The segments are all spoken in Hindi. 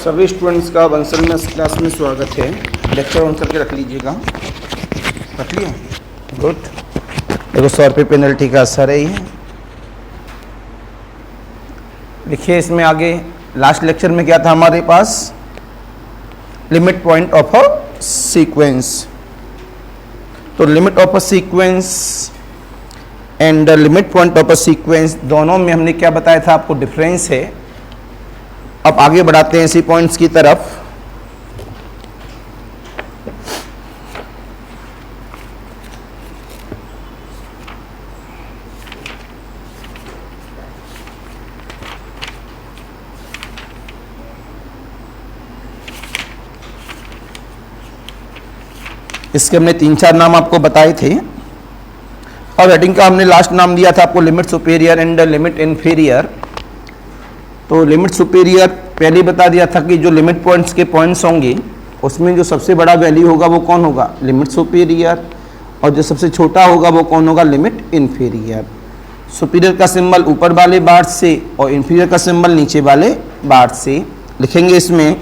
सभी स्टूडेंट्स का बंसल में क्लास में स्वागत है। लेक्चर ऑन करके रख लीजिएगा। रख लिया? गुड। देखो 100 रुपये पेनल्टी का असर है ये। लिखिए इसमें आगे। लास्ट लेक्चर में क्या था हमारे पास? Limit point of a sequence. तो limit of a sequence and limit point of a sequence दोनों में हमने क्या बताया था आपको? डिफरेंस है। अब आगे बढ़ाते हैं इसी पॉइंट्स की तरफ। इसके हमने 3-4 नाम आपको बताए थे। अब हेडिंग का हमने लास्ट नाम दिया था आपको limit superior and limit inferior. तो लिमिट सुपेरियर पहले बता दिया था कि जो लिमिट पॉइंट्स के पॉइंट्स होंगे उसमें जो सबसे बड़ा वैल्यू होगा वो कौन होगा? Limit superior. और जो सबसे छोटा होगा वो कौन होगा? Limit inferior. सुपेरियर का सिंबल ऊपर वाले बार से और इन्फीरियर का सिंबल नीचे वाले बार से लिखेंगे। इसमें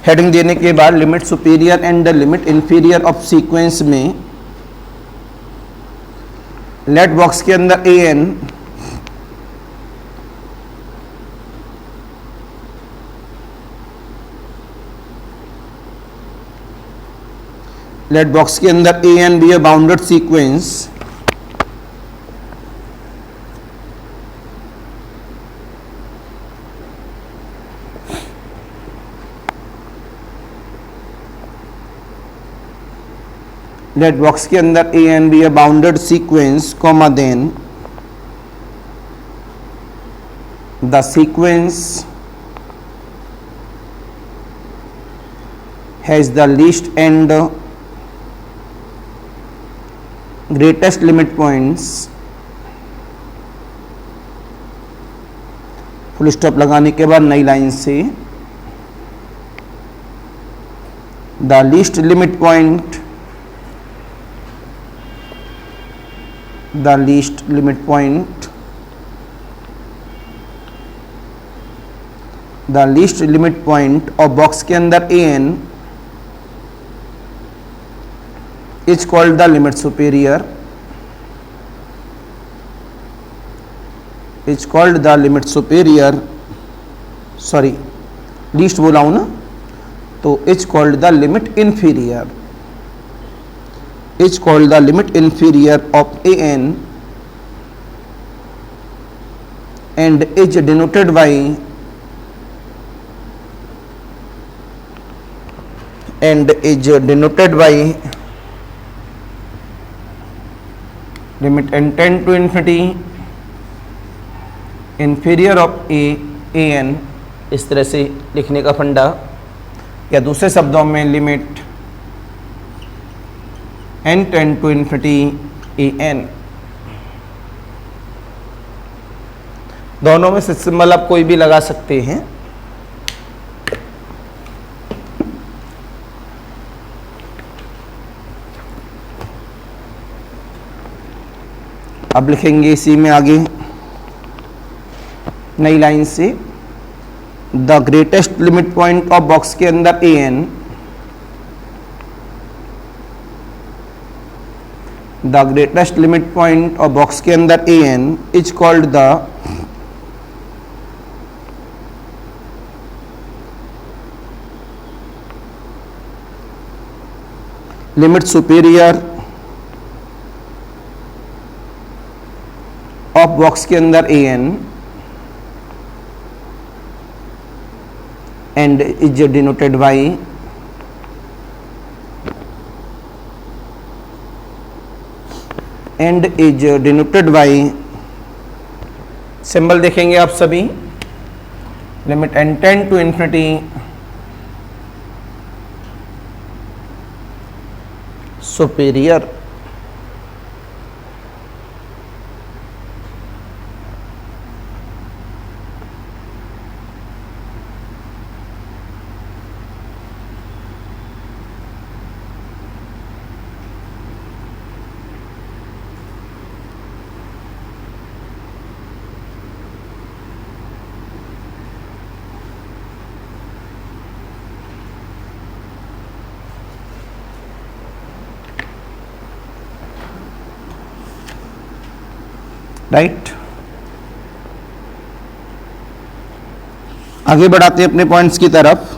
हेडिंग देने के बाद limit superior and limit inferior of sequence में लेट बॉक्स के अंदर an लेट बॉक्स के अंदर an be a bounded sequence let box के अंदर an be a bounded sequence comma then the sequence has the least and greatest limit points। Full stop लगाने के बाद नई लाइन से the least limit point the least limit point the least limit point of box के अंदर an is called the limit superior is called the limit superior sorry least बोला हूं ना, तो is called the limit inferior is called the limit inferior of an and is denoted by limit n tend to infinity inferior of an। इस तरह से लिखने का फंडा, या दूसरे शब्दों में limit n tend to infinity an। दोनों में से सिंबल आप कोई भी लगा सकते हैं। अब लिखेंगे इसी में आगे नई लाइन से the greatest limit point of box के अंदर an the greatest limit point of box के अंदर an is called the limit superior of box के अंदर an and is denoted by symbol देखेंगे आप सभी। Limit n tend to infinity superior. Right. आगे बढ़ाते हैं अपने पॉइंट्स की तरफ।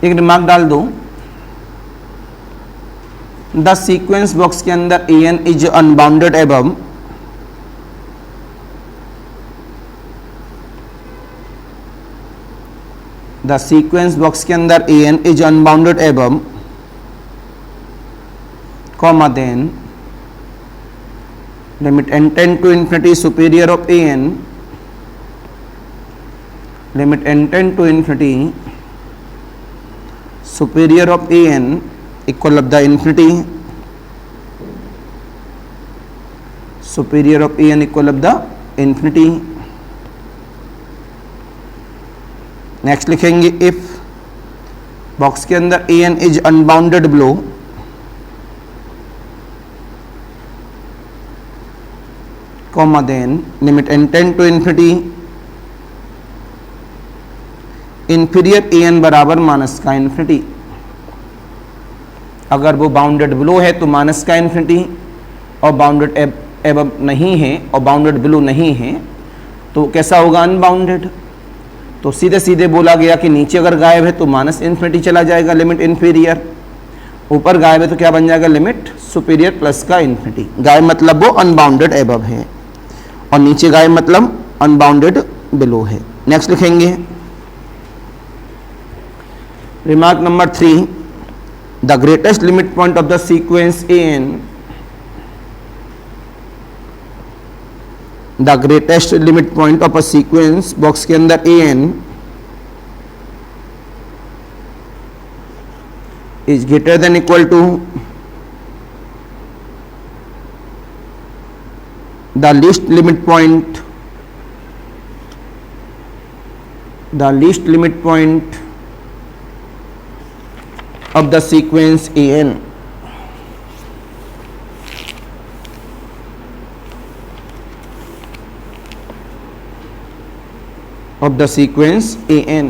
एक रिमार्क डाल दो, द सीक्वेंस बॉक्स के अंदर an is unbounded above the sequence box के अंदर an is unbounded above comma then limit n tend to infinity superior of an limit n tend to infinity superior of an equal of the infinity superior of an equal of the infinity। Next लिखेंगे if बॉक्स के अंदर an is unbounded below comma then limit n tend to infinity inferior an बराबर माइनस का इन्फिनिटी। अगर वो बाउंडेड बिलो है तो माइनस का इन्फिनिटी, और बाउंडेड एबव नहीं है और बाउंडेड बिलो नहीं है तो कैसा होगा, अनबाउंडेड। तो सीधे सीधे बोला गया कि नीचे अगर गायब है तो माइनस इन्फिनिटी चला जाएगा, लिमिट इन्फीरियर। ऊपर गायब है तो क्या बन जाएगा, लिमिट सुपीरियर प्लस का इन्फिनिटी। गायब मतलब वो अनबाउंडेड एबव है और नीचे गायब मतलब अनबाउंडेड बिलो है। नेक्स्ट लिखेंगे remark number 3, the greatest limit point of the sequence an the greatest limit point of a sequence box के अंदर an is greater than equal to the least limit point of the sequence an of the sequence an।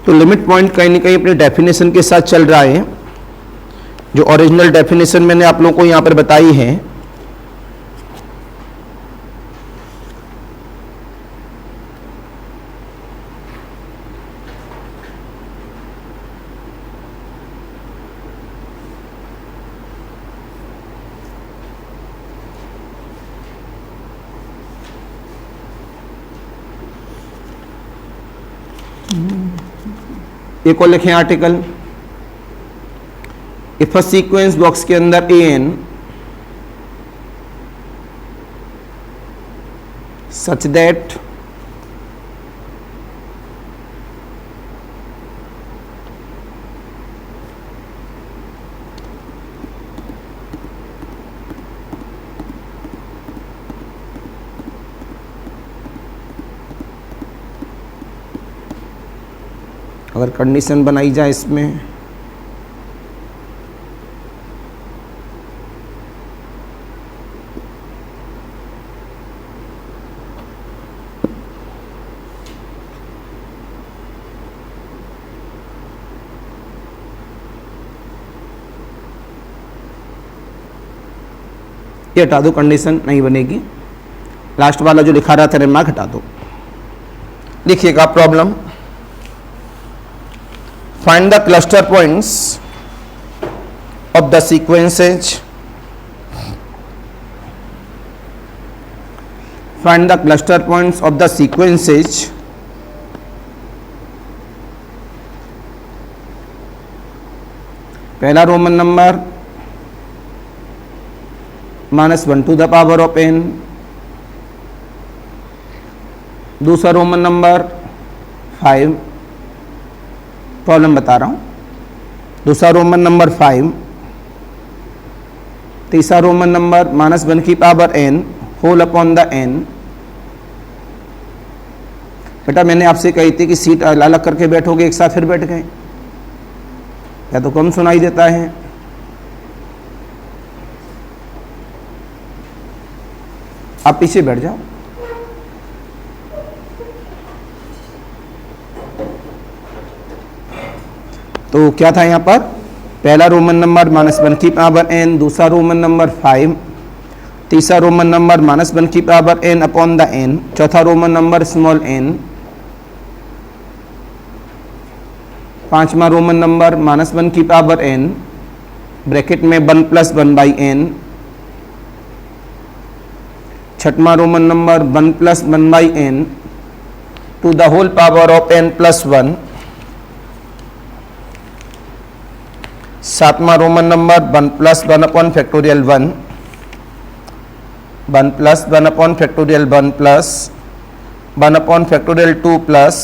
तो लिमिट पॉइंट कहीं ना कहीं अपने डेफिनेशन के साथ चल रहा है, जो ओरिजिनल डेफिनेशन मैंने आप लोगों को यहां पर बताई है। एक और लिखें article, if a sequence box के अंदर an सच दैट अगर कंडीशन बनाई जाए इसमें ये हटा दो, कंडीशन नहीं बनेगी। लास्ट वाला जो लिखा रहा था रिमार्क हटा दो। लिखिएगा problem, find the cluster points of the sequences find the cluster points of the sequences पहला Roman number -1 to the power of n, दूसरा रोमन नंबर 5, प्रॉब्लम बता रहा हूं, दूसरा रोमन नंबर 5, तीसरा रोमन नंबर -1 की power n whole upon the n। बेटा मैंने आपसे कही थी कि सीट अलग अलग करके बैठोगे, एक साथ फिर बैठ गए, या तो कम सुनाई देता है। आप पीछे बैठ जाओ। तो क्या था यहाँ पर, पहला रोमन नंबर -1 की पावर n, दूसरा रोमन नंबर 5, तीसरा रोमन नंबर -1 की power n upon the n, चौथा रोमन नंबर स्मॉल n, पांचवा रोमन नंबर -1 की पावर n ब्रैकेट में 1 + 1/n, छठवां Roman number 1 + 1/n to the whole power of n + 1, सातवां Roman number 1 + 1 upon factorial 1, 1 + 1 upon factorial 1 plus 1 upon factorial 2 plus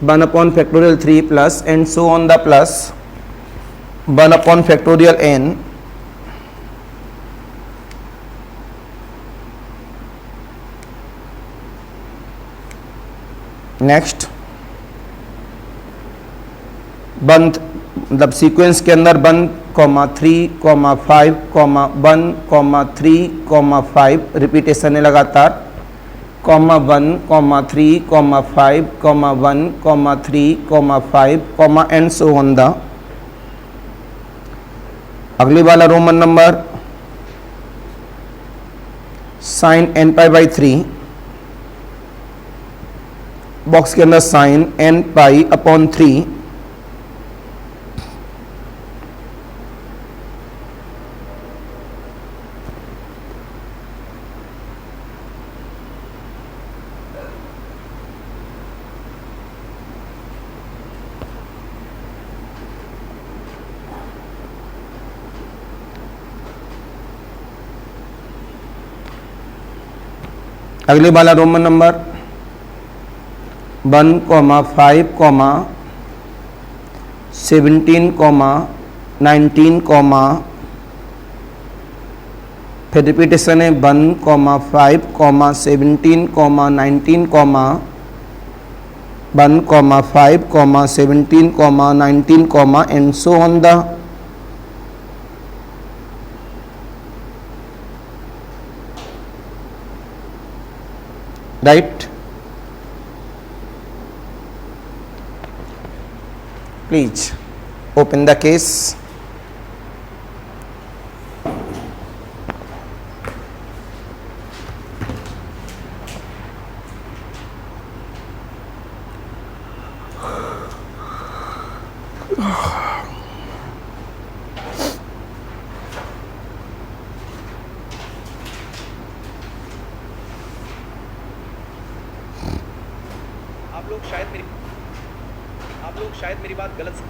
1 upon factorial 3 plus and so on the plus 1 upon factorial n. Next 1 मतलब सीक्वेंस के अंदर 1, 3, 5, 1, 3, 5 रिपीटेशन है लगातार, 1, 3, 5, 1, 3, 5 एंड सो ऑन द. अगली वाला Roman number sin n π/3, box के अंदर sin n π/3, अगले वाला रोमन नंबर 1, 5, 17, 19, फिर रिपीटेशन है 1, 5, 17, 19, 1, 5, 17, 19 and so on the. Right? Please open the case. आप लोग शायद मेरी बात गलत समझ।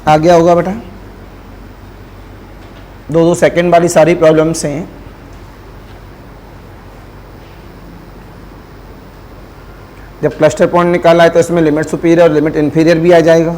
आ गया होगा बेटा। 2-2 सेकंड वाली सारी प्रॉब्लम्स हैं। जब क्लस्टर पॉइंट निकाला है तो इसमें लिमिट सुपीरियर और लिमिट इन्फीरियर भी आ जाएगा।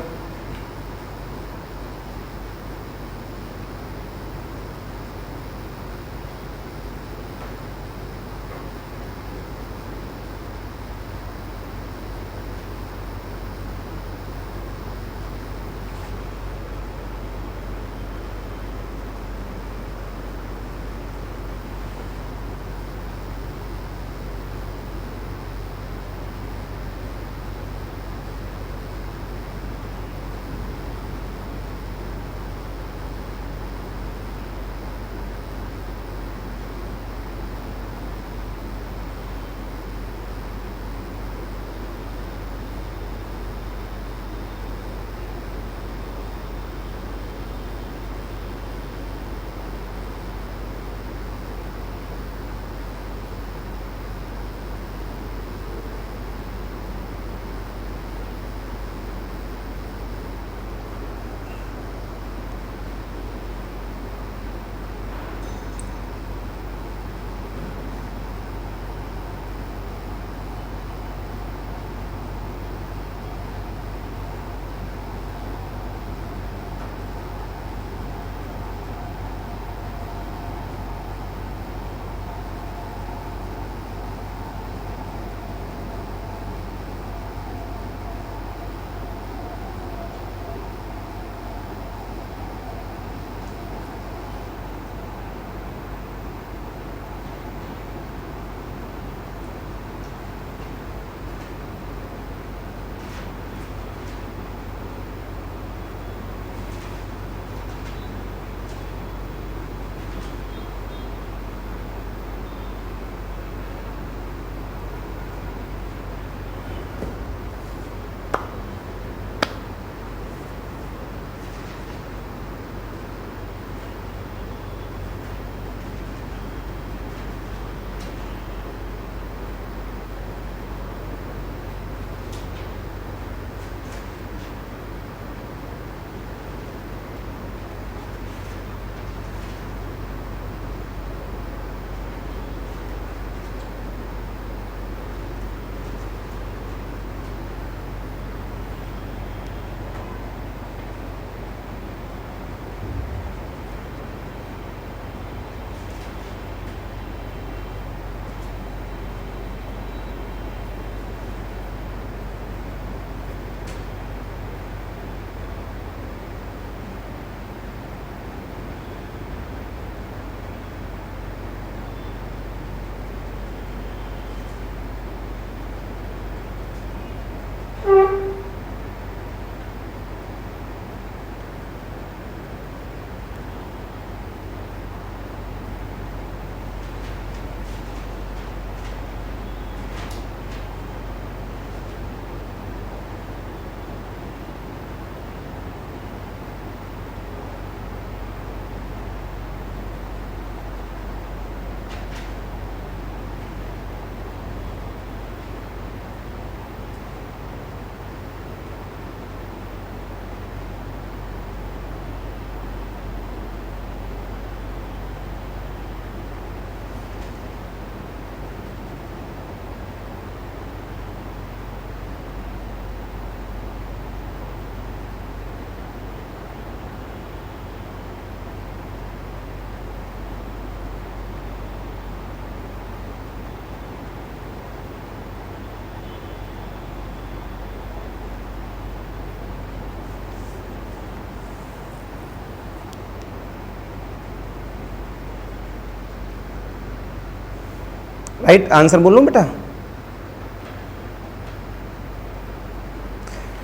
राइट आंसर बोलूं बेटा?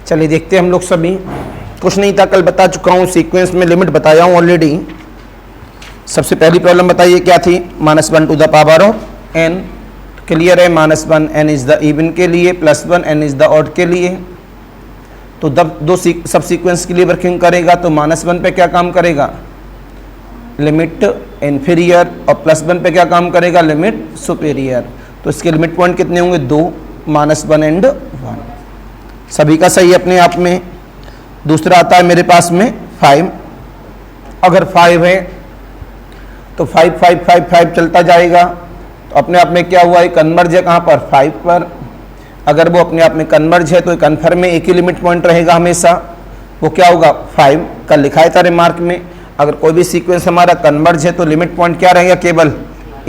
चलिए देखते हैं हम लोग सभी। कुछ नहीं था, कल बता चुका हूं, सीक्वेंस में लिमिट बताया हूं ऑलरेडी। सबसे पहली प्रॉब्लम बताइए क्या थी? -1 to the power of n। Clear है? -1 n इज द इवन के लिए, +1 n इज द ऑड के लिए। तो जब दो सब सीक्वेंस के लिए वर्किंग करेगा तो -1 पे क्या काम करेगा? लिमिट इन्फीरियर, और +1 पे क्या काम करेगा? Limit superior. तो इसके लिमिट पॉइंट कितने होंगे? 2, -1 एंड 1। सभी का सही अपने आप में। दूसरा आता है मेरे पास में 5। अगर 5 है तो 5 5 5 5 चलता जाएगा, तो अपने आप में क्या हुआ, ये कन्वर्ज है कहाँ पर, 5 पर। अगर वो अपने आप में कन्वर्ज है तो कन्फर्म में एक ही लिमिट पॉइंट रहेगा हमेशा, वो क्या होगा 5। कल लिखा था रिमार्क में, अगर कोई भी सीक्वेंस हमारा कन्वर्ज है तो लिमिट पॉइंट क्या रहेगा, केवल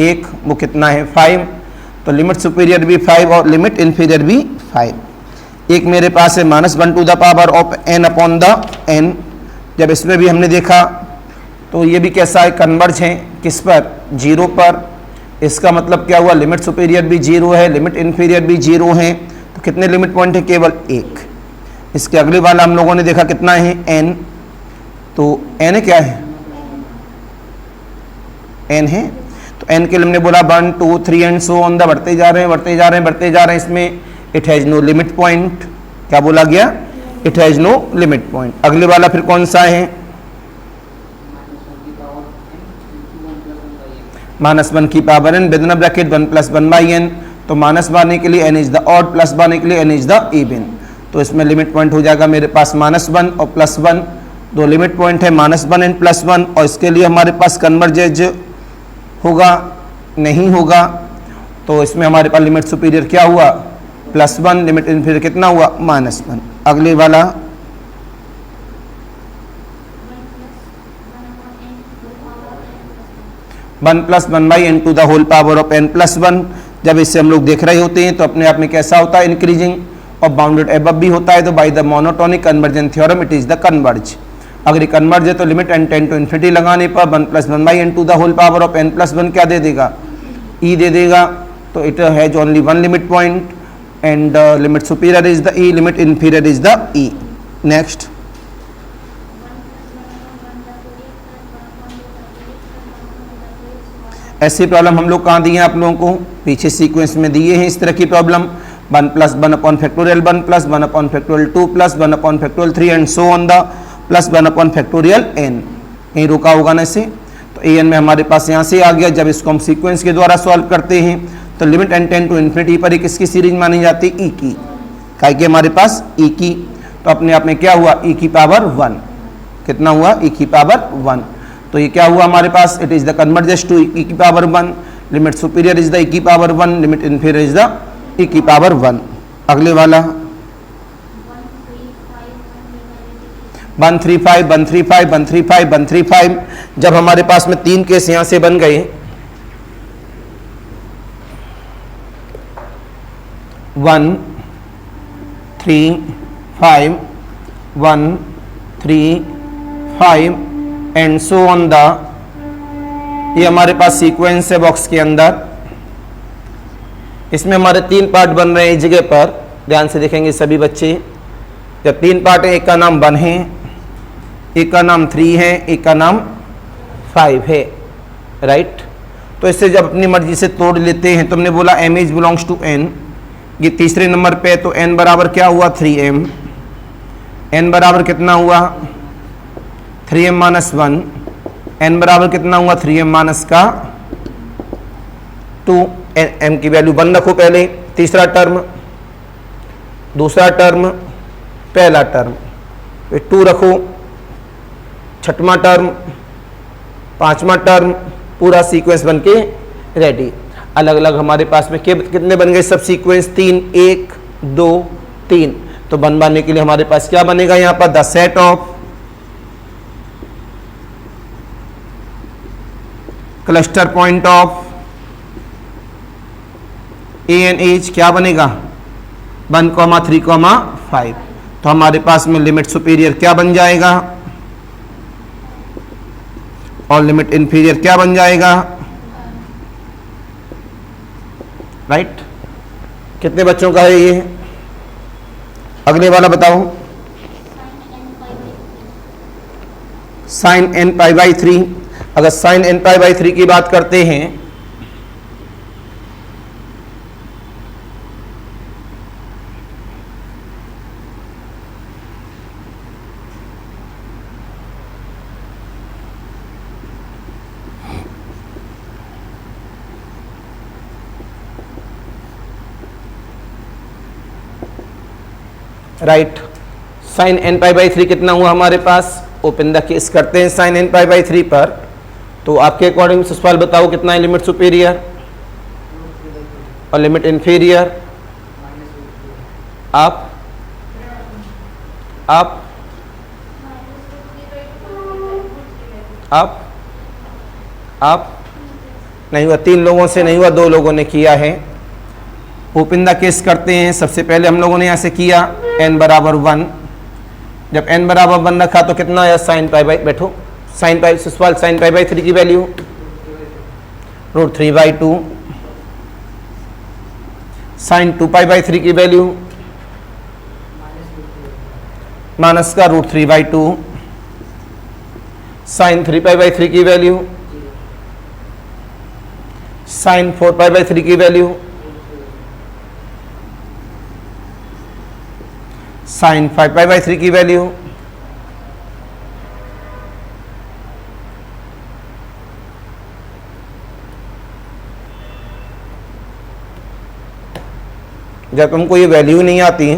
एक, वो कितना है 5। तो लिमिट सुपीरियर भी 5 और लिमिट इन्फीरियर भी 5। एक मेरे पास है -1 to the power of n upon the n। जब इसमें भी हमने देखा तो ये भी कैसा है, कन्वर्ज है किस पर, 0 पर। इसका मतलब क्या हुआ, लिमिट सुपीरियर भी 0 है, लिमिट इन्फीरियर भी 0 है। तो कितने लिमिट पॉइंट है, केवल एक। इसके अगले वाला हम लोगों ने देखा कितना है, n। तो n क्या है, n है। तो n के लिए हमने बोला 1 2 3 एंड सो ऑन द, बढ़ते जा रहे हैं बढ़ते जा रहे हैं बढ़ते जा रहे हैं। इसमें it has no limit point, क्या बोला गया, it has no limit point. अगले वाला फिर कौन सा है, -1 की power n within bracket 1 + 1/n। तो माइनस बाने के लिए n is the odd, plus बाने के लिए n इज द इवन। तो इसमें लिमिट पॉइंट हो जाएगा मेरे पास -1 और +1, दो लिमिट पॉइंट है -1 एंड +1। और इसके लिए हमारे पास कन्वर्जेज होगा नहीं होगा, तो इसमें हमारे पास लिमिट सुपीरियर क्या हुआ, +1, लिमिट इन्फीरियर कितना हुआ, -1। अगले वाला 1 + 1/n to the whole power of n + 1। जब इससे हम लोग देख रहे होते हैं तो अपने आप में कैसा होता है, इंक्रीजिंग और बाउंडेड एबव भी होता है। तो by the monotonic convergence theorem it is the converge. अगर ये कन्वर्ज है तो limit n tend to infinity लगाने पर 1 + 1/n to the whole power of n + 1 क्या दे देगा, e दे देगा। तो it has only one limit point and limit superior is the e, limit inferior is the e। Next ऐसी प्रॉब्लम हम लोग कहाँ दिए हैं आप लोगों को, पीछे सीक्वेंस में दिए हैं इस तरह की problem. 1 + 1 upon factorial 1 + 1 upon factorial 2 + 1 upon factorial 3 and so on the +1 upon factorial n। यहीं रुका होगा ना इसे। तो an में हमारे पास यहाँ से आ गया। जब इसको हम सीक्वेंस के द्वारा सॉल्व करते हैं तो limit n tend to infinity पर एक इसकी सीरीज मानी जाती है e की, काहे कि हमारे पास e की। तो अपने आप में क्या हुआ, e की पावर 1, कितना हुआ, e की पावर 1। तो ये क्या हुआ हमारे पास, it is the converges to e की power 1, limit superior is the e की power 1, limit inferior is the e की पावर 1। अगले वाला 135 135 135 135। जब हमारे पास में 3 केस यहां से बन गए, 1 3 5 1 3 5 एंड सो ऑन द, ये हमारे पास सीक्वेंस है बॉक्स के अंदर। इसमें हमारे 3 पार्ट बन रहे हैं इस जगह पर, ध्यान से देखेंगे सभी बच्चे। जब 3 पार्ट है, एक का नाम 1 है, एक का नाम 3 है, एक का नाम 5 है, राइट। तो इससे जब अपनी मर्जी से तोड़ लेते हैं, तुमने बोला m is belongs to n, ये तीसरे नंबर पे, तो n बराबर क्या हुआ 3m, n बराबर कितना हुआ 3m - 1, n बराबर कितना हुआ 3m माइनस का 2, m की वैल्यू 1 रखो पहले, तीसरा टर्म, दूसरा टर्म, पहला टर्म, फिर 2 रखो, छठवां टर्म, पांचवा टर्म, पूरा सीक्वेंस बन के रेडी। अलग अलग हमारे पास में कितने बन गए सब सीक्वेंस, 3 1 2 3। तो बनवाने के लिए हमारे पास क्या बनेगा यहां पर, the set of cluster point of A and H क्या बनेगा 1, 3, 5। तो हमारे पास में लिमिट सुपीरियर क्या बन जाएगा और लिमिट इन्फीरियर क्या बन जाएगा, राइट। कितने बच्चों का है ये, अगले वाला बताओ। sin n π/3। अगर sin n π/3 की बात करते हैं right, sine n pi by 3 कितना हुआ हमारे पास, ओपन द केस करते हैं साइन एन पाई बाई 3 पर। तो आपके अकॉर्डिंग सवाल बताओ कितना है लिमिट सुपीरियर और लिमिट इन्फीरियर। आप नहीं हुआ, 3 लोगों से नहीं हुआ, 2 लोगों ने किया है। ओपन द केस करते हैं। सबसे पहले हम लोगों ने यहाँ से किया n बराबर 1। जब n बराबर 1 रखा तो कितना आया साइन पाई बाई, बैठो, साइन पाई सवाल साइन पाई बाई 3 की वैल्यू √3/2, साइन 2 पाई बाई 3 की वैल्यू माइनस का √3/2, साइन 3 पाई बाई 3 की वैल्यू, साइन 4 पाई बाई 3 की वैल्यू, साइन 5 पाई बाई 3 की वैल्यू, जब तुमको ये वैल्यू नहीं आती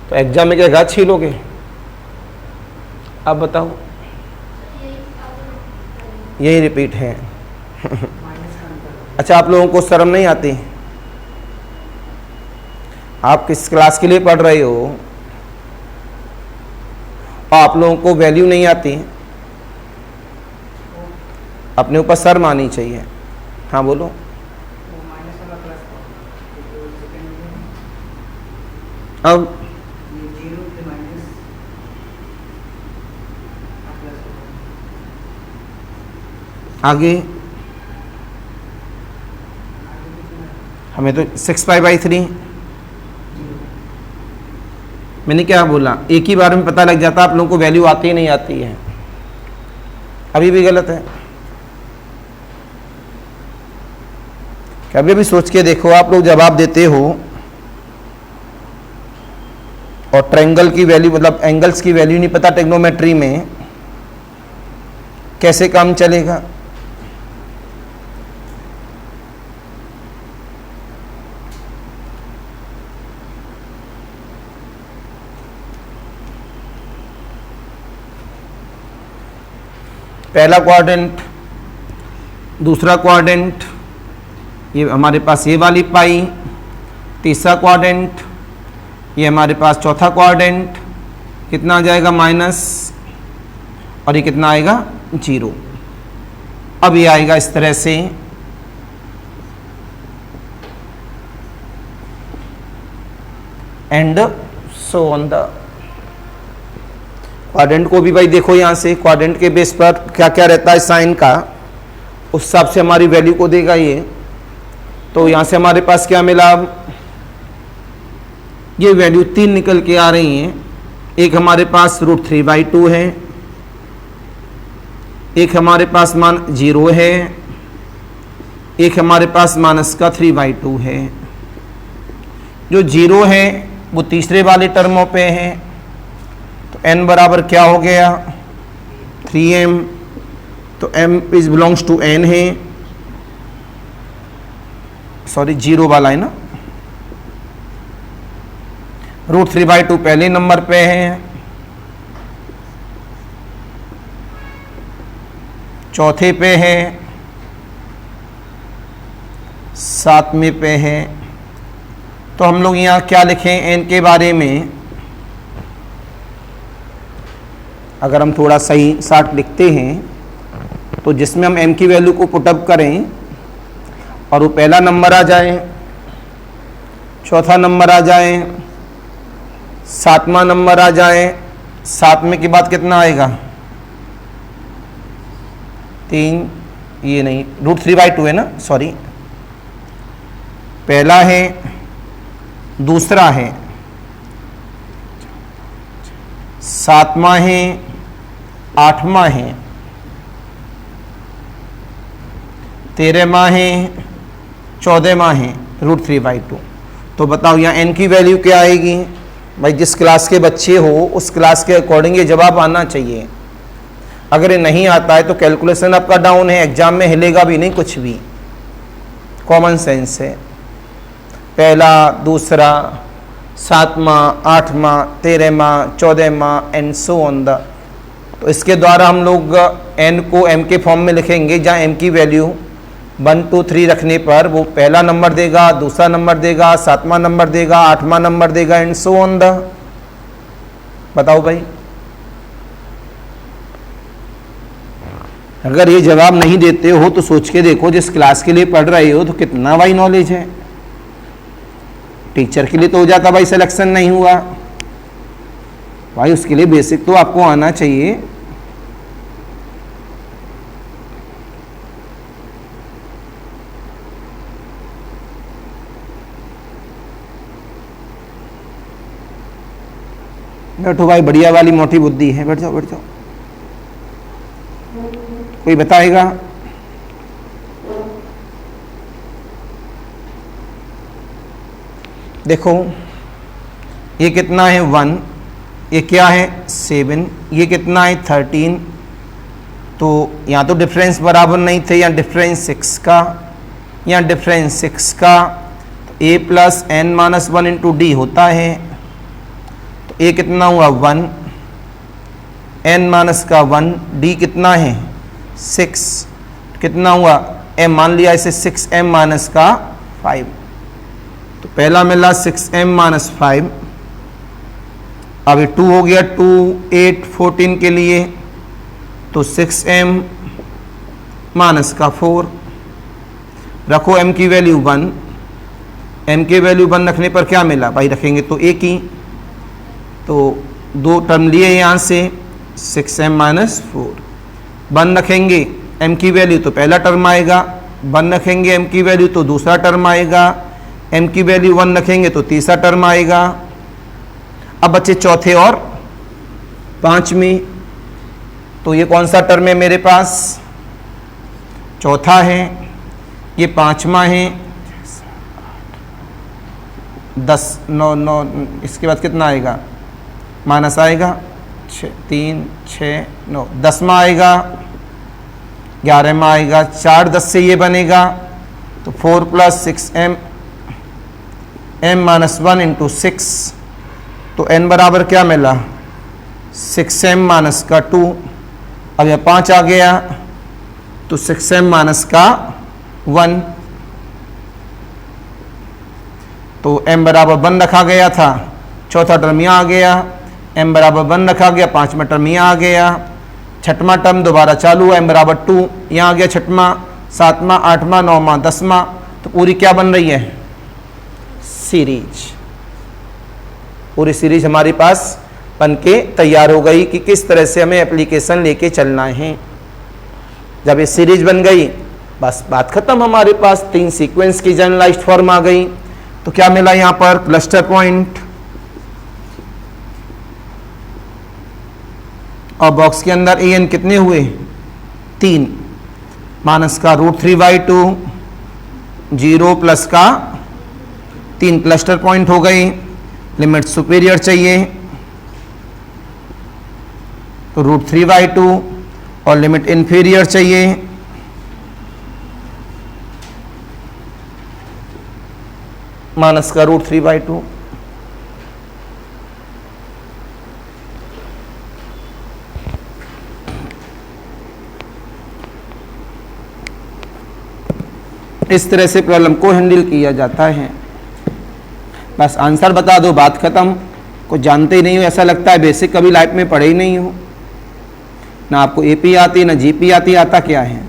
तो एग्जाम में क्या घात छीलोगे, आप बताओ। यही रिपीट है। अच्छा, आप लोगों को शर्म नहीं आती? आप किस क्लास के लिए पढ़ रहे हो, आप लोगों को वैल्यू नहीं आती, अपने ऊपर शर्म आनी चाहिए। हाँ बोलो। अब आगे हमें तो 6 पाई बाई 3, मैंने क्या बोला, एक ही बार में पता लग जाता, आप लोगों को वैल्यू आती ही नहीं आती है। अभी भी गलत है। कभी भी सोच के देखो, आप लोग जवाब देते हो और ट्रायंगल की वैल्यू मतलब एंगल्स की वैल्यू नहीं पता, ट्रिग्नोमेट्री में कैसे काम चलेगा। पहला क्वाड्रेंट, दूसरा क्वाड्रेंट, ये हमारे पास ये वाली पाई, तीसरा क्वाड्रेंट, ये हमारे पास चौथा क्वाड्रेंट, कितना आ जाएगा माइनस, और ये कितना आएगा 0। अब ये आएगा इस तरह से, and so on the. Quadrant को भी भाई देखो, यहां से क्वाड्रेंट के बेस पर क्या क्या रहता है साइन का, उस हिसाब से हमारी वैल्यू को देगा ये। तो यहां से हमारे पास क्या मिला, ये वैल्यू 3 निकल के आ रही हैं। एक हमारे पास √3/2 है, एक हमारे पास मान 0 है, एक हमारे पास माइनस का 3/2 है। जो 0 है वो तीसरे वाले टर्मों पे है, तो n बराबर क्या हो गया 3m, तो m is belongs to n है, सॉरी 0 वाला है ना, √3/2 पहले नंबर पे है, चौथे पे है, सातवें पे है। तो हम लोग यहाँ क्या लिखें n के बारे में, अगर हम थोड़ा सही शार्ट लिखते हैं तो जिसमें हम m की वैल्यू को पुटअप करें और वो पहला नंबर आ जाए, चौथा नंबर आ जाए, सातवां नंबर आ जाए, सातवें के बाद कितना आएगा 3, ये नहीं √3/2 है ना, सॉरी, पहला है, दूसरा है, सातवां है, आठवां है, 13वां है, 14वां है, √3/2। तो बताओ यहाँ n की वैल्यू क्या आएगी भाई, जिस क्लास के बच्चे हो उस क्लास के अकॉर्डिंग ये जवाब आना चाहिए। अगर ये नहीं आता है तो कैलकुलेशन आपका डाउन है, एग्जाम में हिलेगा भी नहीं कुछ भी, कॉमन सेंस है। पहला, दूसरा, 7वां, 8वां, 13वां, 14वां एंड सो ऑन द। तो इसके द्वारा हम लोग n को m के फॉर्म में लिखेंगे, जहाँ m की वैल्यू 1 2 3 रखने पर वो पहला नंबर देगा, दूसरा नंबर देगा, 7वां नंबर देगा, 8वां नंबर देगा एंड सो ऑन द। बताओ भाई, अगर ये जवाब नहीं देते हो तो सोच के देखो, जिस क्लास के लिए पढ़ रहे हो तो कितना भाई नॉलेज है। टीचर के लिए तो हो जाता भाई सिलेक्शन नहीं हुआ भाई, उसके लिए बेसिक तो आपको आना चाहिए। बैठो भाई, बढ़िया वाली मोटी बुद्धि है, बैठ जाओ बैठ जाओ। कोई बताएगा? देखो ये कितना है 1, ये क्या है 7, ये कितना है 13। तो यहाँ तो डिफरेंस बराबर नहीं थे, यहाँ डिफरेंस 6 का, यहाँ डिफरेंस 6 का। तो a plus n minus 1 into D होता है। तो a कितना हुआ 1, n माइनस का 1, d कितना है 6, कितना हुआ m, मान लिया इसे 6m माइनस का 5। तो पहला मिला 6m माइनस 5। अब ये 2 हो गया, 2 8 14 के लिए, तो 6m माइनस का 4। रखो m की वैल्यू 1, m की वैल्यू 1 रखने पर क्या मिला भाई, रखेंगे तो एक ही, तो 2 टर्म लिए यहाँ से 6m माइनस 4। 1 रखेंगे m की वैल्यू तो पहला टर्म आएगा, 1 रखेंगे m की वैल्यू तो दूसरा टर्म आएगा, m की वैल्यू 1 रखेंगे तो तीसरा टर्म आएगा। अब बच्चे चौथे और पांचवीं, तो ये कौन सा टर्म है मेरे पास, चौथा है, ये पांचवा है, 10 9 9, इसके बाद कितना आएगा माइनस आएगा 3 6 9, 10वां आएगा, 11वां आएगा, 4 10 से ये बनेगा, तो 4 plus 6m m minus 1 into 6। तो n बराबर क्या मिला 6m माइनस का 2। अब यह 5 आ गया, तो 6m माइनस का 1। तो m बराबर 1 रखा गया था, चौथा टर्म यहाँ आ गया, m बराबर 1 रखा गया, 5वां टर्म यहाँ आ गया, छठवां टर्म दोबारा चालू हुआ, m बराबर 2 यहाँ आ गया, छठवां, 7वां, 8वां, 9वां, 10वां। तो पूरी क्या बन रही है सीरीज। पूरी सीरीज हमारे पास बन के तैयार हो गई कि किस तरह से हमें एप्लीकेशन लेके चलना है। जब ये सीरीज बन गई बस बात खत्म, हमारे पास 3 सीक्वेंस की जनरलाइज्ड फॉर्म आ गई। तो क्या मिला यहाँ पर क्लस्टर पॉइंट, और बॉक्स के अंदर an कितने हुए 3, माइनस का √3/2, 0 प्लस का 3 क्लस्टर पॉइंट हो गए। लिमिट सुपेरियर चाहिए तो √3/2, और लिमिट इन्फीरियर चाहिए माइनस का √3/2। इस तरह से प्रॉब्लम को हैंडल किया जाता है। बस आंसर बता दो, बात खत्म। कुछ जानते ही नहीं हो, ऐसा लगता है बेसिक कभी लाइफ में पढ़े ही नहीं हो, ना आपको एपी आती ना जीपी आती, आता क्या है।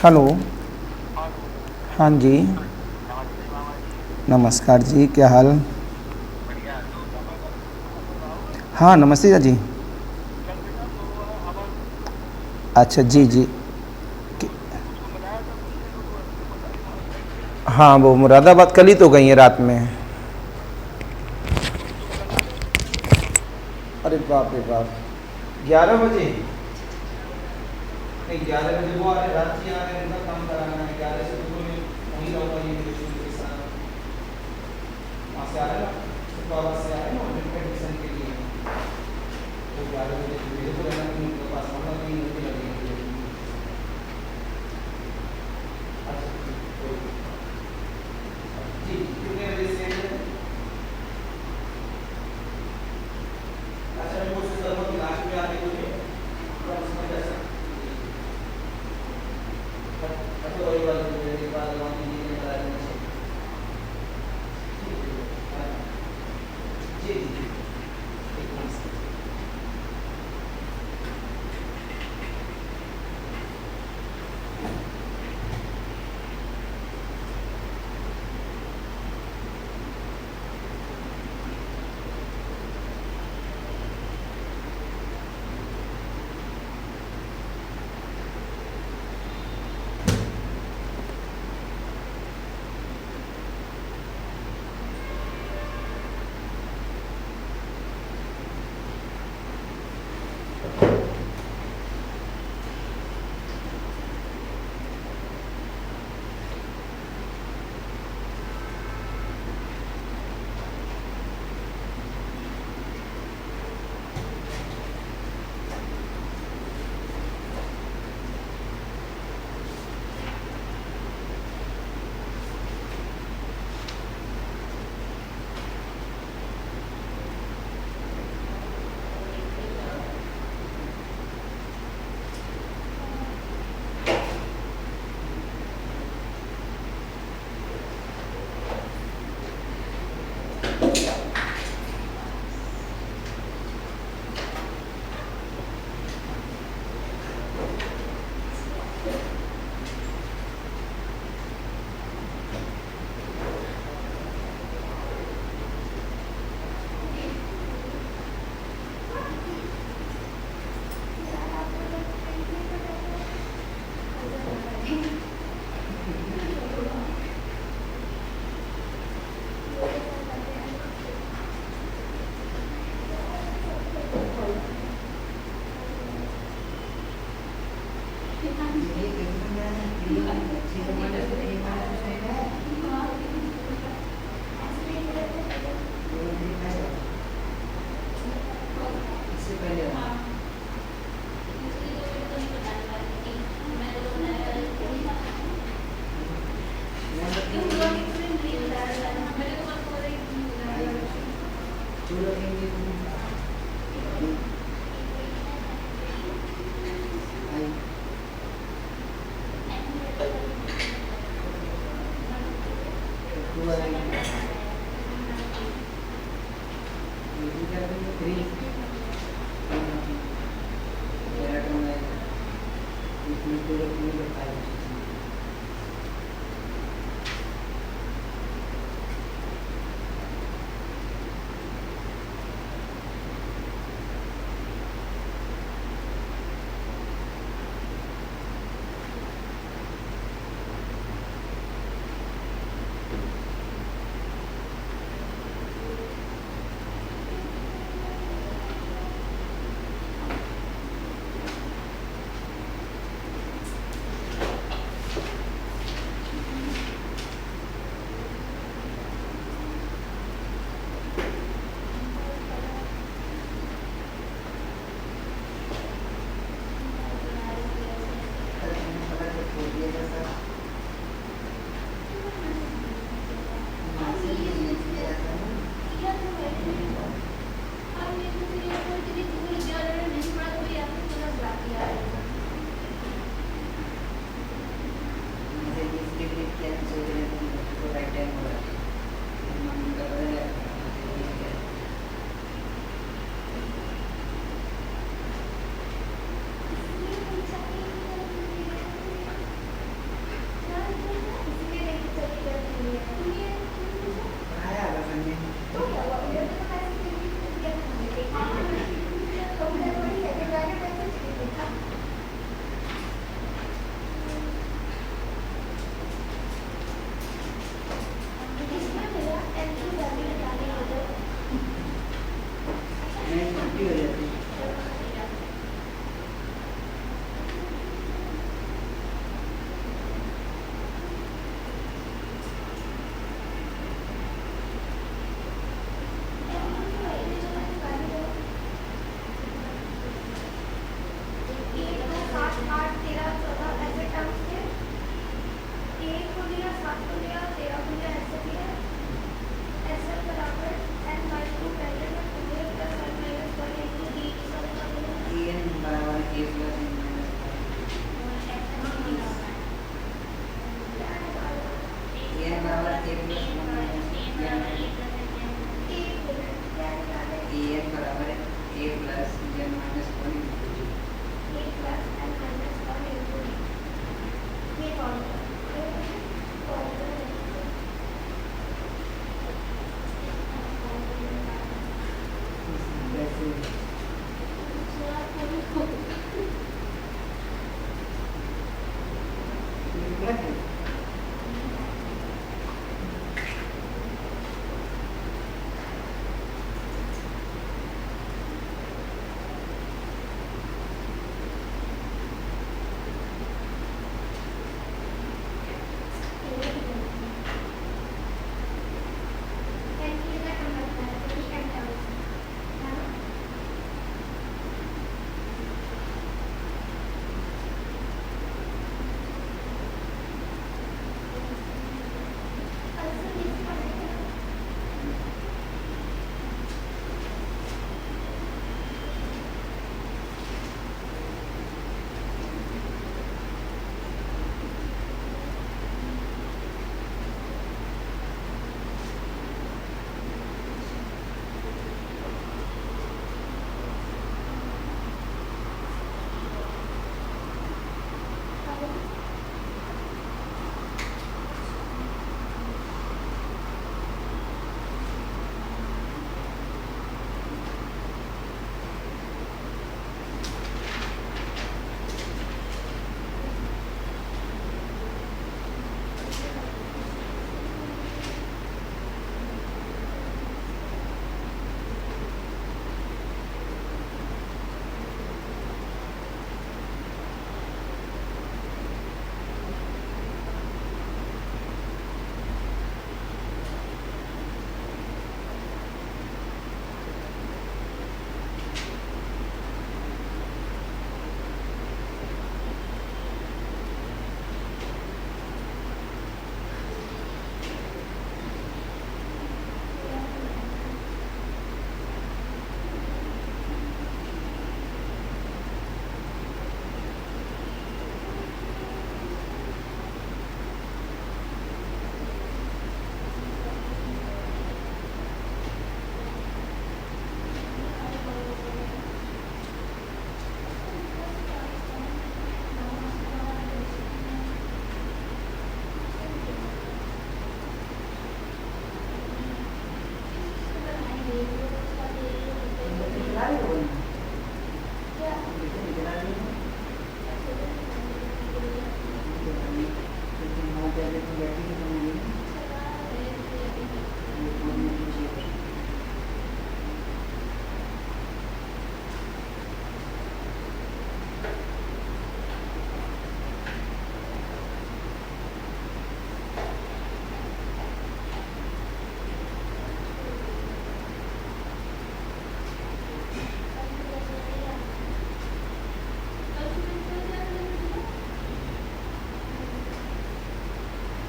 हेलो। हाँ जी। नमस्कार जी, क्या हाल? हाँ नमस्ते जी। अच्छा जी जी। कि- हाँ वो मुरादाबाद कल ही तो गई है रात में। अरे बाप रे बाप, 11 बजे? नहीं 11 बजे वो आ रहे, रांची आ रहे हैं, उनका काम कराना है। 11 से तो मैं वहीं रहूँगा इमिग्रेशन के साथ। वहाँ से आ रहे हैं ना, चित्तौड़गढ़ से आ रहे हैं ना एडमिशन के लिए। तो 11 बजे मेरे को रहना नहीं, उनके पास 15 दिन लगेंगे। अच्छा कोई जी, कितने बजे से है? अच्छा मैं कोशिश करूँगा कि लास्ट में आके मुझे थोड़ा उसमें कर अच्छा वही बात एक बार वहाँ की चीज़ें करा देना चाहिए। ठीक है हाँ, जी जी जी एकदम से।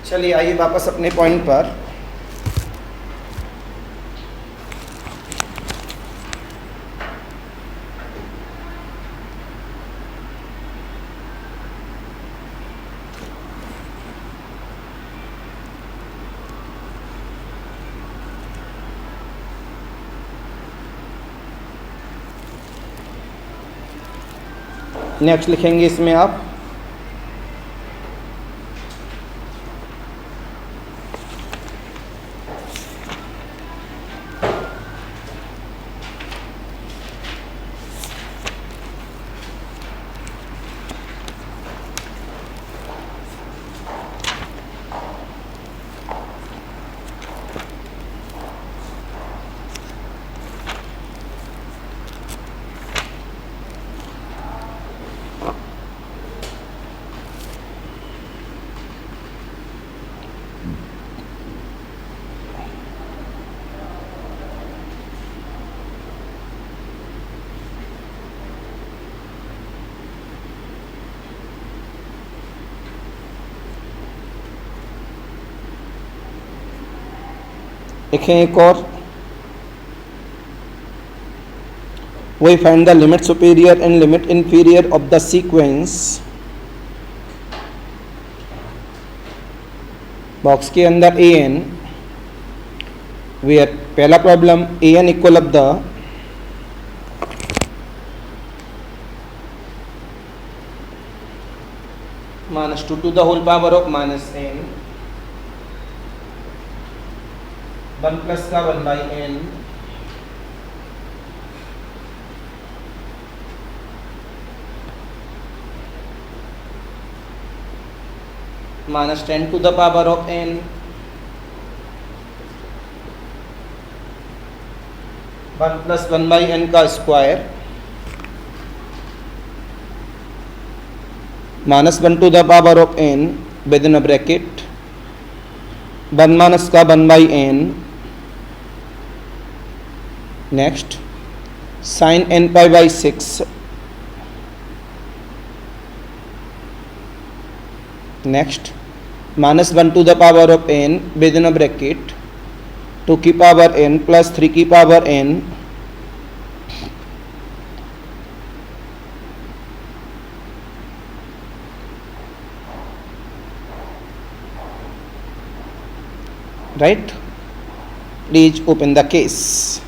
चलिए आइए वापस अपने पॉइंट पर। नेक्स्ट लिखेंगे इसमें आप लिखें एक और, we find the limit superior and limit inferior of the sequence box के अंदर ए एन, वेयर पहला problem A N equal of the -2 to the whole power of -n 1 plus का 1/n -10 to the power of n 1 plus 1/n का square -1 to the power of n within a bracket 1 minus का 1/n, next sin n π/6 next -1 to the power of n within a bracket 2 की पावर n प्लस 3 की power n right. Please open the case.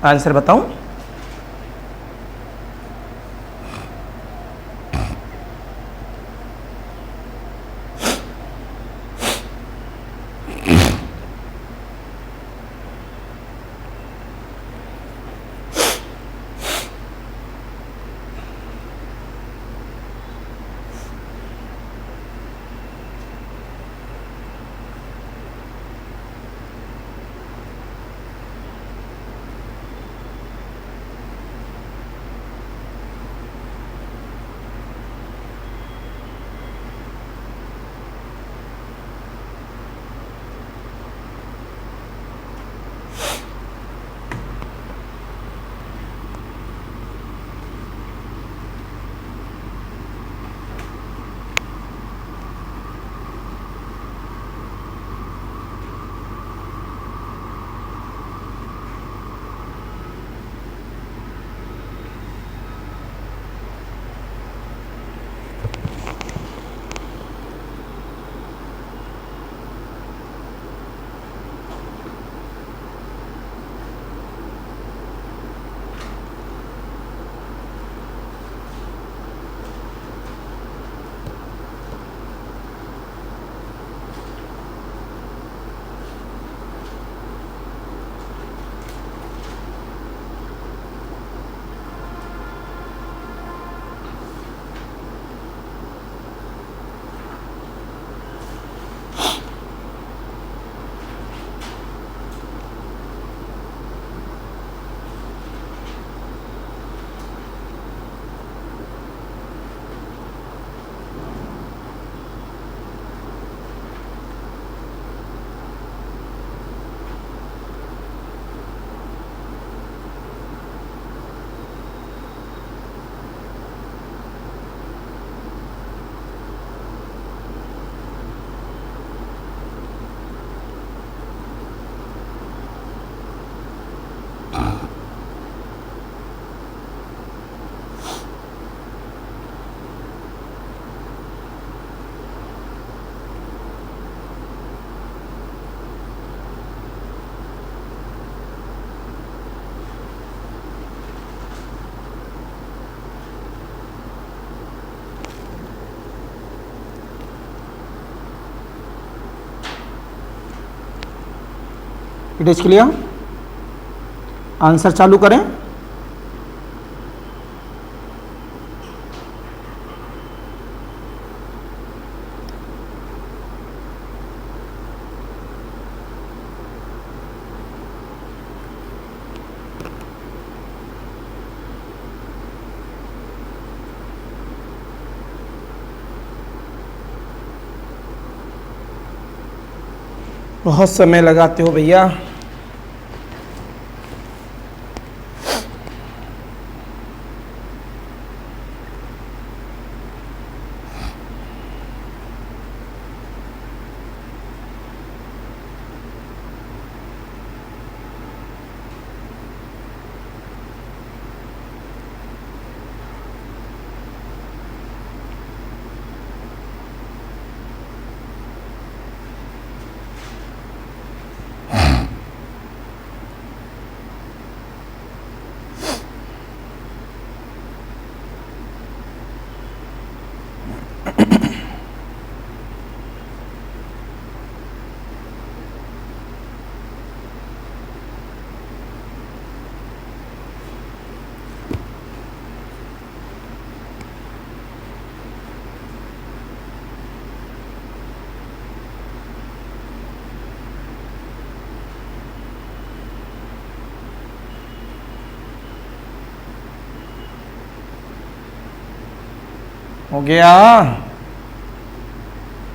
Answer बताऊं? It is clear? आंसर चालू करें। बहुत समय लगाते हो भैया। हो गया।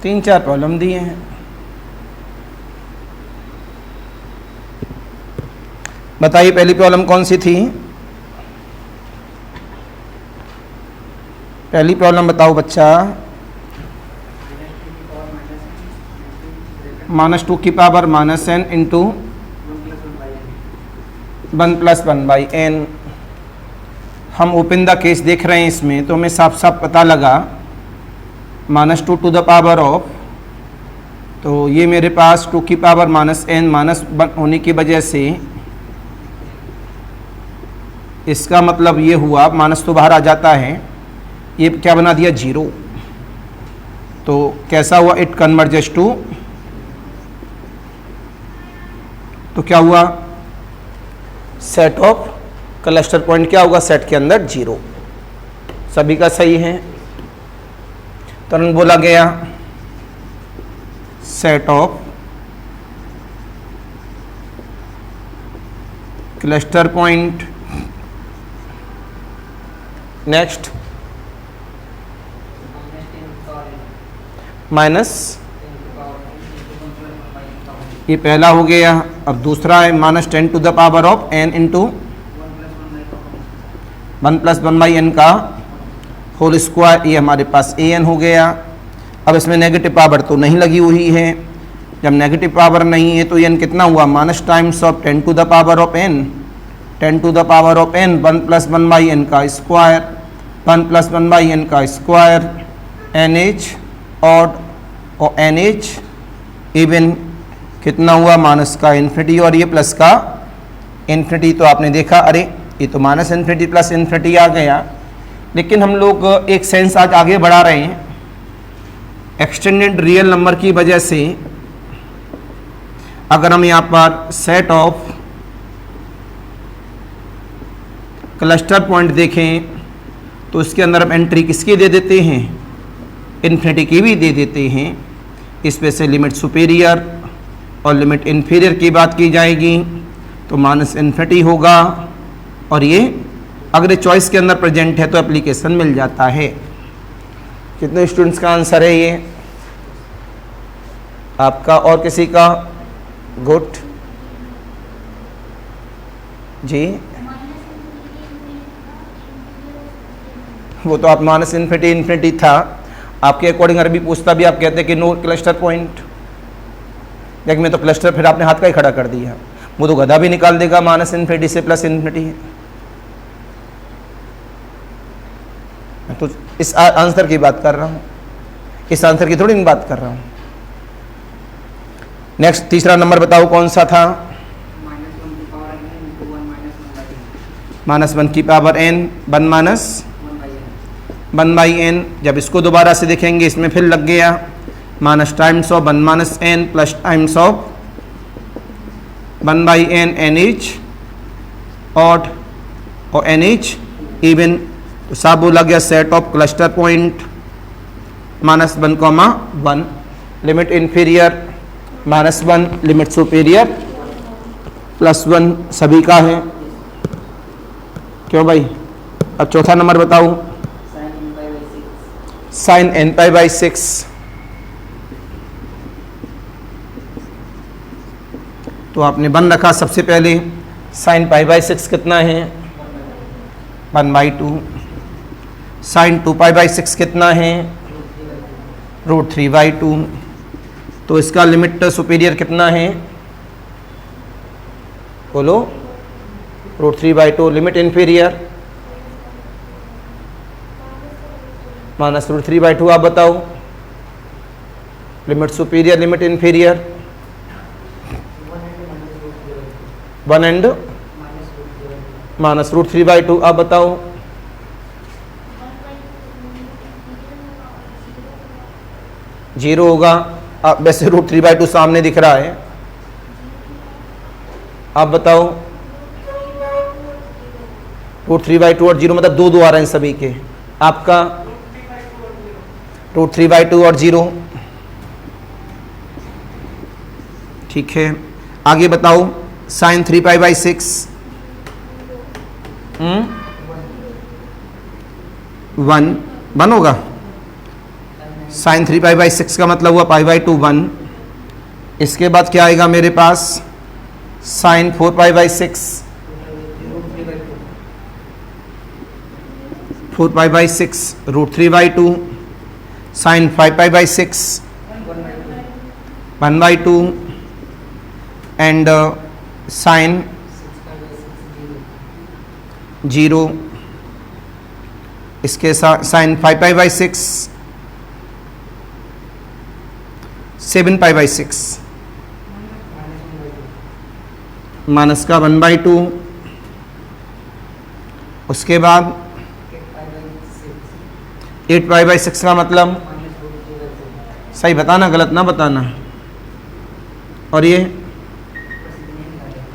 3-4 प्रॉब्लम दिए हैं। बताइए पहली प्रॉब्लम कौन सी थी? पहली प्रॉब्लम बताओ बच्चा। -2 इंटू 1+1/n। हम ओपन द केस देख रहे हैं इसमें, तो हमें साफ साफ पता लगा -2 तो ये मेरे पास 2 की पावर -n -1 होने की वजह से इसका मतलब ये हुआ, माइनस तो बाहर आ जाता है, ये क्या बना दिया 0। तो कैसा हुआ, इट कन्वर्जेस टू, तो क्या हुआ, सेट ऑफ क्लस्टर पॉइंट क्या होगा, सेट के अंदर 0। सभी का सही है, तुरंत बोला गया set of cluster point. Next minus, ये पहला हो गया। अब दूसरा है minus 10 to the power of n into 1 plus 1 by N का होल स्क्वायर, ये हमारे पास an हो गया। अब इसमें नेगेटिव पावर तो नहीं लगी हुई है, जब नेगेटिव पावर नहीं है तो n कितना हुआ, minus times of 10 to the power of n, 10 to the power of n 1 plus 1 by N का स्क्वायर, 1 प्लस 1 बाई एन का स्क्वायर, NH ऑड और NH इवन कितना हुआ, माइनस का इन्फिनिटी और ये प्लस का इन्फिनिटी। तो आपने देखा अरे ये तो माइनस इन्फिनिटी प्लस इन्फिनिटी आ गया, लेकिन हम लोग एक सेंस आज आगे बढ़ा रहे हैं। एक्सटेंडेड रियल नंबर की वजह से अगर हम यहाँ पर सेट ऑफ क्लस्टर पॉइंट देखें तो इसके अंदर हम एंट्री किसकी दे देते हैं, इन्फिनिटी की भी दे देते हैं। इसमें से लिमिट सुपेरियर और लिमिट इन्फीरियर की बात की जाएगी तो माइनस इन्फिनिटी होगा, और ये अगर चॉइस के अंदर प्रेजेंट है तो एप्लीकेशन मिल जाता है। कितने स्टूडेंट्स का आंसर है ये, आपका और किसी का? गुड जी, वो तो आप माइनस इन्फिनिटी इन्फिनिटी था, आपके अकॉर्डिंग अरबी पूछता भी आप कहते हैं कि नो क्लस्टर पॉइंट, लेकिन मैं तो क्लस्टर फिर आपने हाथ का ही खड़ा कर दिया, वो तो गधा भी निकाल देगा माइनस इन्फिनिटी से प्लस इन्फिनिटी है। तो इस आंसर की बात कर रहा हूँ, इस आंसर की थोड़ी नहीं बात कर रहा हूँ। नेक्स्ट तीसरा नंबर बताओ कौन सा था, माइनस 1 की power n 1 minus 1 by N. जब इसको दोबारा से देखेंगे इसमें फिर लग गया minus times of 1 minus N plus times of 1 by N NH odd और NH इवन। तो साफ बोला गया set of cluster point minus 1, limit inferior minus 1, limit superior plus 1, सभी का है। क्यों भाई? अब चौथा नंबर बताओ, साइन n पाई बाई 6। तो आपने बन रखा सबसे पहले साइन पाई बाई 6 कितना है, 1/2। साइन 2 पाई बाई 6 कितना है, √3/2। तो इसका लिमिट सुपीरियर कितना है, बोलो, √3/2। Limit inferior minus √3/2। आप बताओ, limit superior limit inferior 1 and minus √3/2। आप बताओ, जीरो होगा। अब वैसे √3/2 सामने दिख रहा है, आप बताओ। √3/2 और 0 मतलब दो आ रहे हैं सभी के। आपका √3/2 और 0, ठीक है। आगे बताओ, साइन 3 पाई बाई 6 1 होगा। साइन 3 पाई बाई 6 का मतलब हुआ π/2 1। इसके बाद क्या आएगा मेरे पास, sine 4 pi by 6 4 pi by 6 √3/2। Sine 5 pi by 6 1/2 and sine 0। इसके साथ sine 5 pi by 6 7 pi by 6 minus का 1/2 उसके बाद 8π/6 का मतलब सही बताना, गलत ना बताना। और ये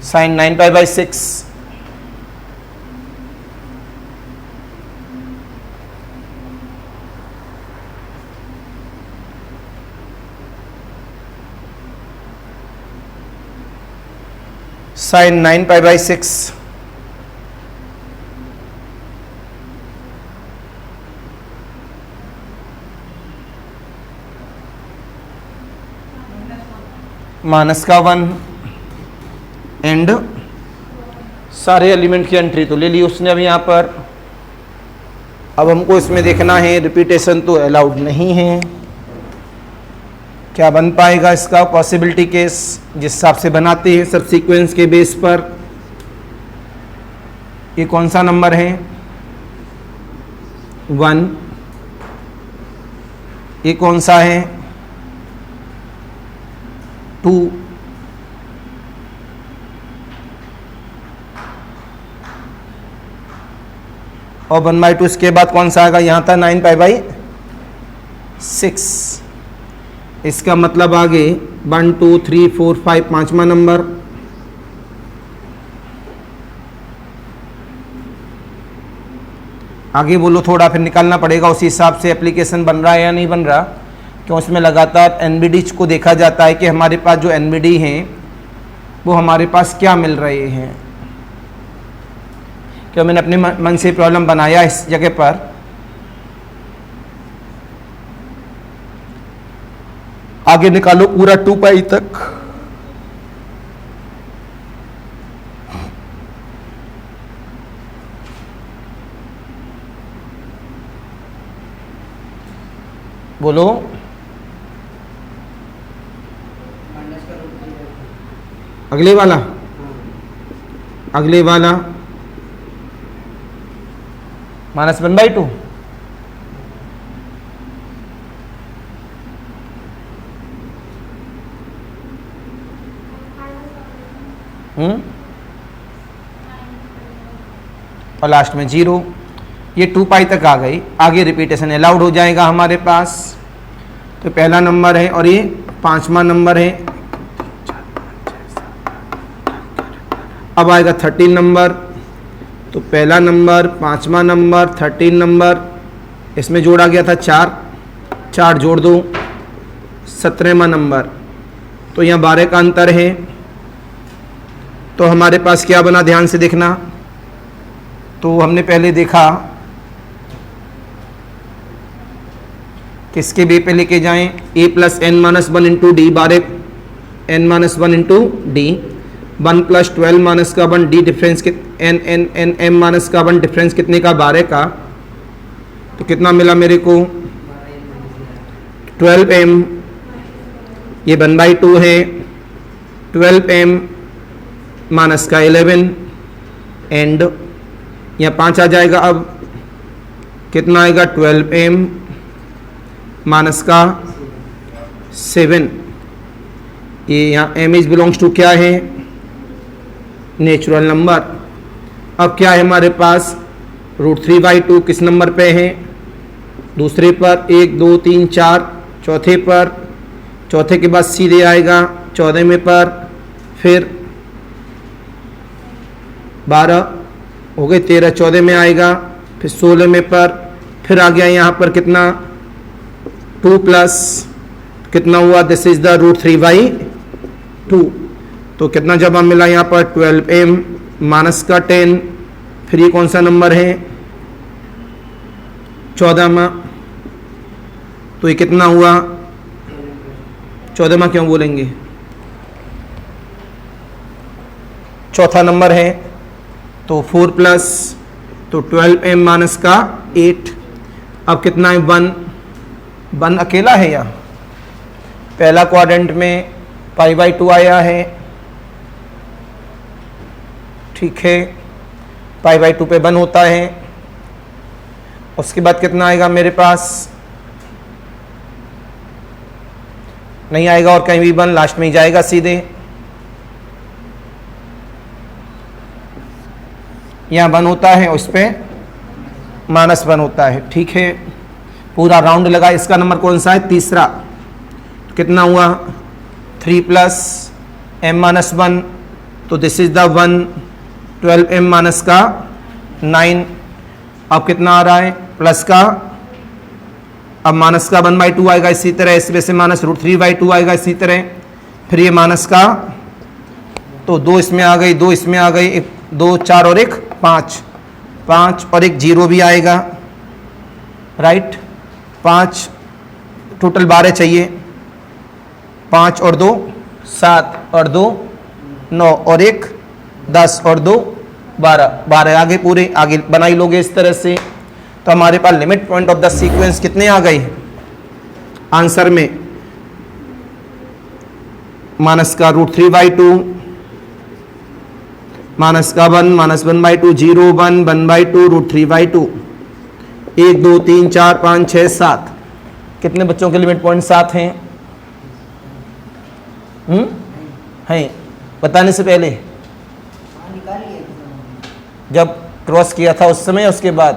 sin 9π/6, sin 9π/6 माइनस का 1 एंड सारे एलिमेंट की एंट्री तो ले ली उसने अब यहाँ पर। अब हमको इसमें देखना है, रिपीटेशन तो अलाउड नहीं है, क्या बन पाएगा इसका पॉसिबिलिटी केस जिस हिसाब से बनाते हैं सब सीक्वेंस के बेस पर। ये कौन सा नंबर है 1, ये कौन सा है 2, और 1/2 इसके बाद कौन सा आएगा, यहाँ था 9π/6। इसका मतलब आगे 1 2 3 4 5 पांचवा नंबर, आगे बोलो थोड़ा, फिर निकालना पड़ेगा उसी हिसाब से एप्लीकेशन बन रहा है या नहीं बन रहा, क्यों इसमें लगातार एनबीडी को देखा जाता है कि हमारे पास जो एनबीडी हैं वो हमारे पास क्या मिल रहे हैं। क्यों मैंने अपने मन से प्रॉब्लम बनाया इस जगह पर। आगे निकालो पूरा 2π तक, बोलो अगले वाला, अगले वाला -1/2, और लास्ट में 0। ये 2π तक आ गई, आगे रिपीटेशन अलाउड हो जाएगा हमारे पास। तो पहला नंबर है और ये पांचवा नंबर है। अब आएगा 13 नंबर, तो पहला नंबर, पांचवा नंबर, 13 नंबर, इसमें जोड़ा गया था 4 जोड़ दो 17वां नंबर, तो यहाँ 12 का अंतर है। तो हमारे पास क्या बना, ध्यान से देखना। तो हमने पहले देखा किसके बे पे लेके जाएं, a + n-1 into D, 12 n-1 into D, 1 + 12 - 1 D, difference m-1 difference कितने का, 12 का। तो कितना मिला मेरे को 12m, ये 1/2 है, 12m माइनस का 11 एंड यहाँ 5 आ जाएगा। अब कितना आएगा 12m माइनस का 7। ये यहाँ m इज बिलोंग्स टू क्या है, नेचुरल नंबर। अब क्या है हमारे पास, √3/2 किस नंबर पे है, दूसरे पर, 1 2 3 4, चौथे पर, चौथे के बाद सीधे आएगा 14वें पर, फिर 12 हो गए, 13 14 में आएगा, फिर 16वें पर, फिर आ गया यहाँ पर कितना 2 प्लस कितना हुआ, दिस इज द √3/2। तो कितना जवाब मिला यहाँ पर 12m माइनस का 10, फिर ये कौन सा नंबर है 14वां, तो ये कितना हुआ 14वां क्यों बोलेंगे, चौथा नंबर है। तो 4 प्लस, तो 12m माइनस का 8। अब कितना है 1 अकेला है या पहला क्वाड्रेंट में π/2 आया है, ठीक है, π/2 पे 1 होता है। उसके बाद कितना आएगा मेरे पास, नहीं आएगा और कहीं भी 1 लास्ट में ही जाएगा सीधे। यहाँ 1 होता है उस पर -1 होता है। ठीक है, पूरा राउंड लगा। इसका नंबर कौन सा है? तीसरा। कितना हुआ? 3 प्लस m-1, तो this is the 1। 12m minus का 9। अब कितना आ रहा है? प्लस का, अब माइनस का 1/2 आएगा इसी तरह, इसमें से माइनस √3/2 आएगा इसी तरह। फिर ये माइनस का, तो 2 इसमें आ गई, 2 इसमें आ गई, 2 4 और 1 5, 5 और 1 0 भी आएगा, राइट। 5 टोटल 12 चाहिए। 5 और 2 7 और 2 9 और 1 10 और 2 12, 12 आगे पूरे आगे बनाई लोगे इस तरह से। तो हमारे पास limit point of the sequence कितने आ गए आंसर में? माइनस का √3/2, माइनस का 1, -1/2, 0 1 1/2, √3/2। 1 2 3 4 5 6 7। कितने बच्चों के लिमिट पॉइंट 7 हैं? हैं बताने से पहले जब क्रॉस किया था उस समय, उसके बाद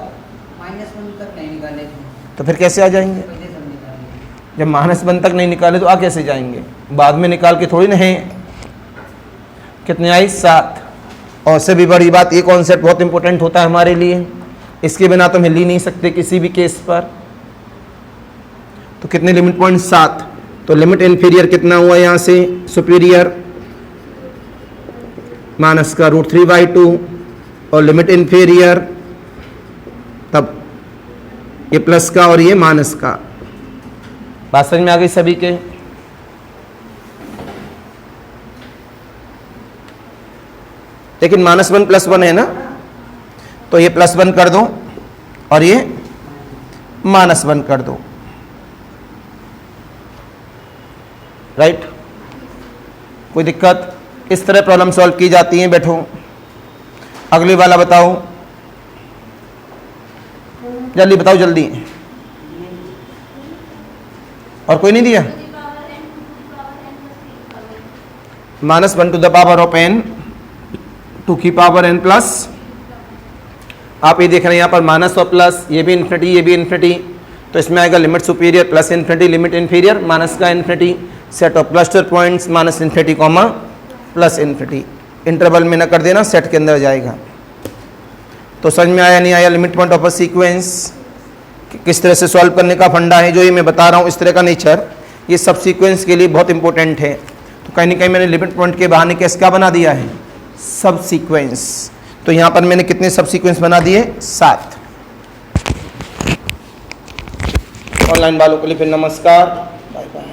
-1 तक नहीं निकाले थे, तो फिर कैसे आ जाएंगे? पहले सब निकाले। जब -1 तक नहीं निकाले तो आ कैसे जाएंगे? बाद में निकाल के थोड़ी ना है। कितने आई? 7। और से भी बड़ी बात, ये कॉन्सेप्ट बहुत इंपॉर्टेंट होता है हमारे लिए, इसके बिना तो हम हिल ही नहीं सकते किसी भी केस पर। तो कितने लिमिट पॉइंट? 7। तो लिमिट इन्फीरियर कितना हुआ यहाँ से? सुपीरियर माइनस का √3/2 और लिमिट इन्फीरियर तब ये प्लस का और ये माइनस का। बात समझ में आ गई सभी के? लेकिन -1 +1 है ना, तो ये +1 कर दो और ये -1 कर दो, राइट। कोई दिक्कत? इस तरह प्रॉब्लम सॉल्व की जाती है। बैठो, अगले वाला बताओ, जल्दी बताओ जल्दी। और कोई नहीं दिया? -1 to the power of n, 2 की पावर n प्लस, आप ये देख रहे हैं यहाँ पर माइनस और प्लस, ये भी इन्फिनिटी ये भी इन्फिनिटी, तो इसमें आएगा limit superior plus infinity, limit inferior minus का infinity, set of cluster points minus infinity comma plus infinity. Interval में न कर देना, सेट के अंदर जाएगा। तो समझ में आया नहीं आया? Limit point of a sequence किस तरह से सॉल्व करने का फंडा है, जो ये मैं बता रहा हूँ, इस तरह का नेचर, ये सब सीक्वेंस के लिए बहुत इंपॉर्टेंट है। तो कहीं ना कहीं मैंने लिमिट पॉइंट के बहाने कैसे क्या बना दिया है? सब सीक्वेंस। तो यहाँ पर मैंने कितने सब सीक्वेंस बना दिए? 7। ऑनलाइन वालों के लिए फिर नमस्कार, बाय बाय।